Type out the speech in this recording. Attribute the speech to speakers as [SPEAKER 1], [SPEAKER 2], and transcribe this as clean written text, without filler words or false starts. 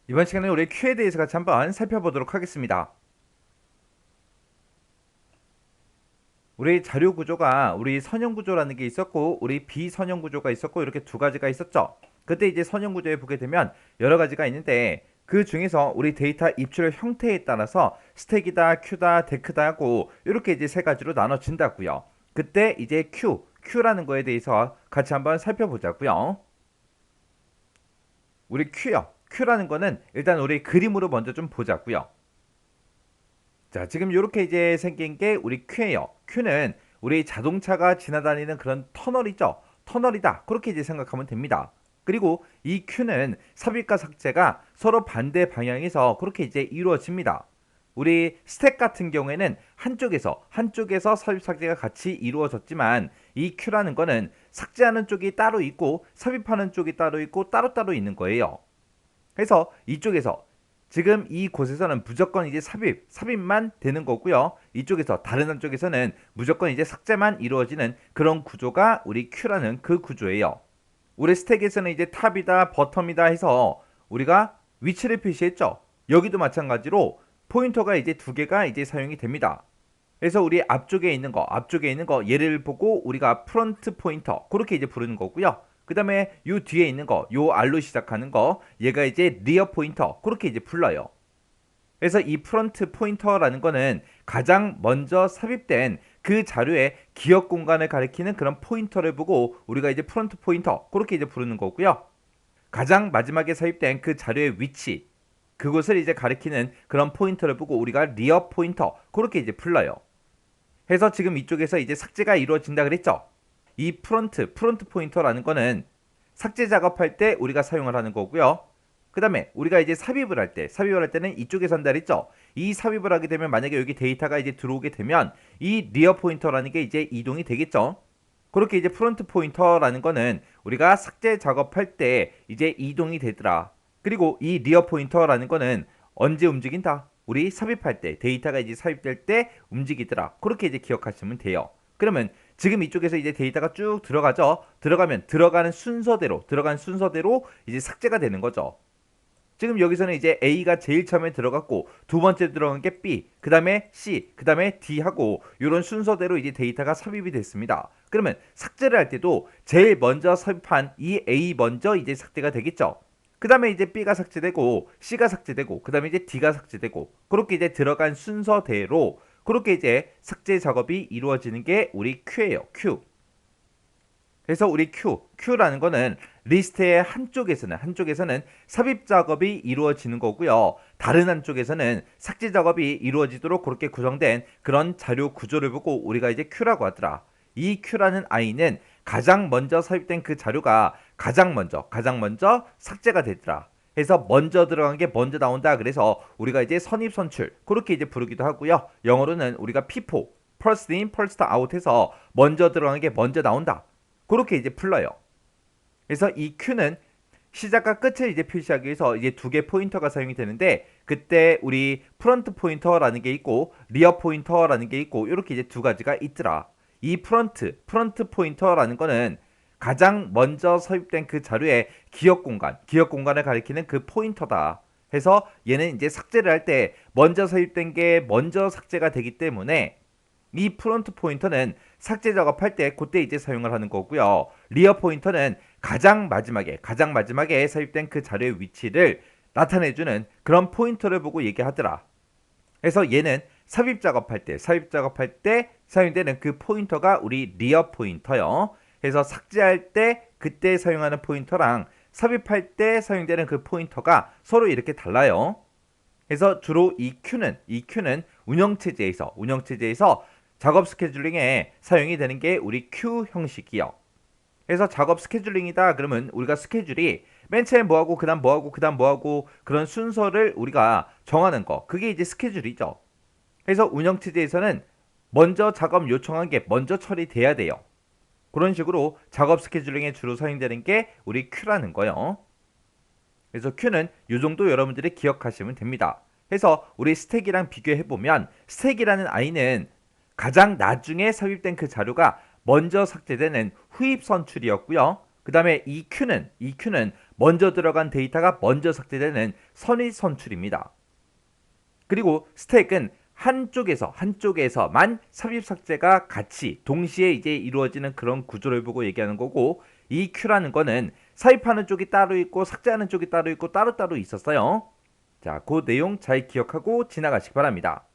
[SPEAKER 1] 이번 시간에 우리 Q에 대해서 같이 한번 살펴보도록 하겠습니다. 우리 자료 구조가 우리 선형 구조라는 게 있었고 우리 비선형 구조가 있었고 이렇게 두 가지가 있었죠. 그때 이제 선형 구조에 보게 되면 여러 가지가 있는데 그 중에서 우리 데이터 입출 형태에 따라서 스택이다, 큐다, 데크다 하고 이렇게 이제 세 가지로 나눠진다고요. 그때 이제 Q라는 거에 대해서 같이 한번 살펴보자고요. 우리 Q요. Q라는 거는 일단 우리 그림으로 먼저 좀 보자고요. 자, 지금 이렇게 이제 생긴 게 우리 큐예요. 큐는 우리 자동차가 지나다니는 그런 터널이죠. 터널이다. 그렇게 이제 생각하면 됩니다. 그리고 이 큐는 삽입과 삭제가 서로 반대 방향에서 그렇게 이제 이루어집니다. 우리 스택 같은 경우에는 한쪽에서 삽입 삭제가 같이 이루어졌지만 이 큐라는 거는 삭제하는 쪽이 따로 있고 삽입하는 쪽이 따로 있고 따로따로 있는 거예요. 그래서 이쪽에서 지금 이곳에서는 무조건 이제 삽입만 되는 거고요. 이쪽에서 다른 한쪽에서는 무조건 이제 삭제만 이루어지는 그런 구조가 우리 Q라는 그 구조예요. 우리 스택에서는 이제 탑이다, 버텀이다 해서 우리가 위치를 표시했죠. 여기도 마찬가지로 포인터가 이제 두 개가 이제 사용이 됩니다. 그래서 우리 앞쪽에 있는 거 얘를 보고 우리가 프론트 포인터 그렇게 이제 부르는 거고요. 그 다음에 요 뒤에 있는 거, 요 R로 시작하는 거, 얘가 이제 리어 포인터 그렇게 이제 불러요. 그래서 이 프론트 포인터라는 거는 가장 먼저 삽입된 그 자료의 기억 공간을 가리키는 그런 포인터를 보고 우리가 이제 프론트 포인터 그렇게 이제 부르는 거고요. 가장 마지막에 삽입된 그 자료의 위치, 그곳을 이제 가리키는 그런 포인터를 보고 우리가 리어 포인터 그렇게 이제 불러요. 해서 지금 이쪽에서 이제 삭제가 이루어진다 그랬죠. 이 프론트 포인터라는 거는 삭제 작업할 때 우리가 사용을 하는 거고요. 그 다음에 우리가 이제 삽입을 할 때는 이쪽에서 한다 그랬죠. 이 삽입을 하게 되면 만약에 여기 데이터가 이제 들어오게 되면 이 리어 포인터라는 게 이제 이동이 되겠죠. 그렇게 이제 프론트 포인터라는 거는 우리가 삭제 작업할 때 이제 이동이 되더라. 그리고 이 리어 포인터라는 거는 언제 움직인다? 우리 삽입할 때 데이터가 이제 삽입될 때 움직이더라. 그렇게 이제 기억하시면 돼요. 그러면 지금 이쪽에서 이제 데이터가 쭉 들어가죠. 들어가면 들어가는 순서대로 이제 삭제가 되는 거죠. 지금 여기서는 이제 A가 제일 처음에 들어갔고 두 번째 들어간 게 B, 그 다음에 C, 그 다음에 D 하고 이런 순서대로 이제 데이터가 삽입이 됐습니다. 그러면 삭제를 할 때도 제일 먼저 삽입한 이 A 먼저 이제 삭제가 되겠죠. 그 다음에 이제 B가 삭제되고 C가 삭제되고 그 다음에 이제 D가 삭제되고 그렇게 이제 들어간 순서대로 그렇게 이제 삭제 작업이 이루어지는 게 우리 Q예요. Q. 그래서 우리 Q라는 거는 리스트의 한쪽에서는 삽입 작업이 이루어지는 거고요. 다른 한쪽에서는 삭제 작업이 이루어지도록 그렇게 구성된 그런 자료 구조를 보고 우리가 이제 Q라고 하더라. 이 Q라는 I는 가장 먼저 삽입된 그 자료가 가장 먼저 삭제가 되더라. 그래서 먼저 들어간 게 먼저 나온다. 그래서 우리가 이제 선입선출 그렇게 이제 부르기도 하고요. 영어로는 우리가 FIFO, First in, First out 해서 먼저 들어간 게 먼저 나온다. 그렇게 이제 풀러요. 그래서 이 Q는 시작과 끝을 이제 표시하기 위해서 이제 두 개 포인터가 사용이 되는데 그때 우리 프론트 포인터라는 게 있고 리어 포인터라는 게 있고 이렇게 이제 두 가지가 있더라. 이 프론트 포인터라는 거는 가장 먼저 삽입된 그 자료의 기억 공간을 가리키는 그 포인터다. 해서 얘는 이제 삭제를 할 때 먼저 삽입된 게 먼저 삭제가 되기 때문에 이 프론트 포인터는 삭제 작업할 때 그때 이제 사용을 하는 거고요. 리어 포인터는 가장 마지막에 삽입된 그 자료의 위치를 나타내주는 그런 포인터를 보고 얘기하더라. 그래서 얘는 삽입 작업할 때 사용되는 그 포인터가 우리 리어 포인터요. 그래서 삭제할 때 그때 사용하는 포인터랑 삽입할 때 사용되는 그 포인터가 서로 이렇게 달라요. 그래서 주로 이 Q는 운영체제에서 작업 스케줄링에 사용이 되는 게 우리 Q 형식이요. 그래서 작업 스케줄링이다 그러면 우리가 스케줄이 맨 처음에 뭐하고 그다음 뭐하고 그다음 뭐하고 그런 순서를 우리가 정하는 거 그게 이제 스케줄이죠. 그래서 운영체제에서는 먼저 작업 요청한 게 먼저 처리돼야 돼요. 그런 식으로 작업 스케줄링에 주로 사용되는 게 우리 Q라는 거요. 그래서 Q는 이 정도 여러분들이 기억하시면 됩니다. 그래서 우리 스택이랑 비교해보면 스택이라는 I는 가장 나중에 삽입된 그 자료가 먼저 삭제되는 후입 선출이었고요. 그 다음에 EQ는 먼저 들어간 데이터가 먼저 삭제되는 선의 선출입니다. 그리고 스택은 한쪽에서만 삽입 삭제가 같이 동시에 이제 이루어지는 그런 구조를 보고 얘기하는 거고, 이 Q라는 거는 삽입하는 쪽이 따로 있고 삭제하는 쪽이 따로 있고 따로따로 있었어요. 자, 그 내용 잘 기억하고 지나가시기 바랍니다.